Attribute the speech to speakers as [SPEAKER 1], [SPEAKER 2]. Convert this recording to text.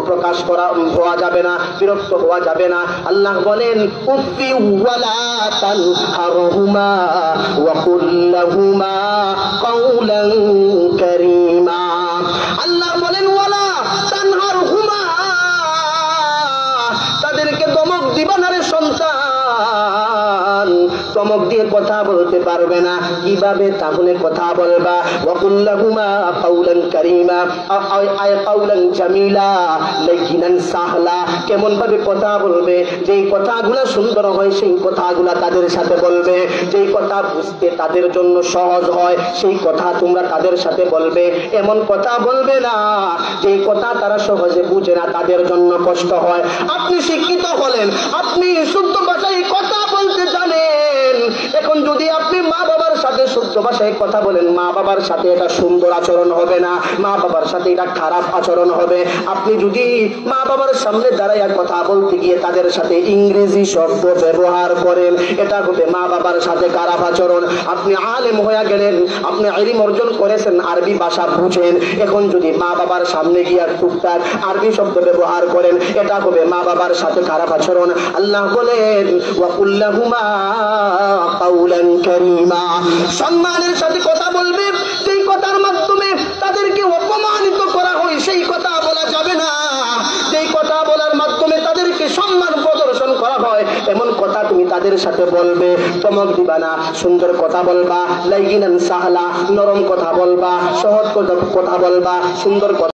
[SPEAKER 1] প্রকাশ করা হওয়া যাবে না, বিরক্ত হওয়া যাবে না। আল্লাহ বলেন উফি ওয়ালা তানহারহুমা ওয়া কুল লাহুমা কাওলান কারীমা। আল্লাহ বলেন ওয়ালা তানহারহুমা, তাদেরকে ধমক দিবা না রে সন্তান, ধমক দিয়ে কথা বলতে পারবে না, কিভাবে তাহলে কথা বলবা? ওয়া কুল লাহুমা কাওলান কারীমা আয় কাওলান জামিলা লাইকিনান সাহলা, কেমন ভাবে কথা বলবে? যেই কথাগুলো সুন্দর হয় সেই কথাগুলো তাদের সাথে বলবে, যেই কথা বুঝতে তাদের জন্য সহজ হয় সেই কথা তোমরা তাদের সাথে বলবে। এমন কথা বলবে না যেই কথা তারা সহজে বুঝে না, তাদের জন্য কষ্ট হয়। আপনি শিক্ষিত হলেন, আপনি শুদ্ধ ভাষায় কথা বলতে জানেন, এখন যদি আপনি মা বাবার সাথে শুদ্ধ ভাষায় কথা বলেন, মা বাবার সাথে এটা সুন্দর আচরণ হবে না, মা বাবার সাথে এটা খারাপ আচরণ হবে। আপনি যদি মা বাবার সামনে দাঁড়াইয়া কথা বলতে গিয়ে তাদের সাথে ইংরেজি শব্দ ব্যবহার করেন, এটা হবে মা বাবার সাথে খারাপ আচরণ। আপনি আলেম হয়ে গেলেন, আপনি ইলম অর্জন করেছেন, আরবি ভাষা বুঝেন, এখন যদি মা বাবার সামনে গিয়ে টুকটাক আরবি শব্দ ব্যবহার করেন, এটা হবে মা বাবার সাথে খারাপ আচরণ। আল্লাহ বলেন ওয়া কুল লাহুমা কাওলান কারীমা, সম্মানের সাথে কথা বলবে। সেই কথার মাধ্যমে তাদেরকে অপমানিত করা হয় সেই কথা বলা যাবে না, যেই কথা বলার মাধ্যমে তাদেরকে সম্মান প্রদর্শন করা হয় এমন কথা তুমি তাদের সাথে বলবে। ধমক দিবা না, সুন্দর কথা বলবা, লাইগিনান সাহলা, নরম কথা বলবা, সহজ কথা বলবা, সুন্দর কথা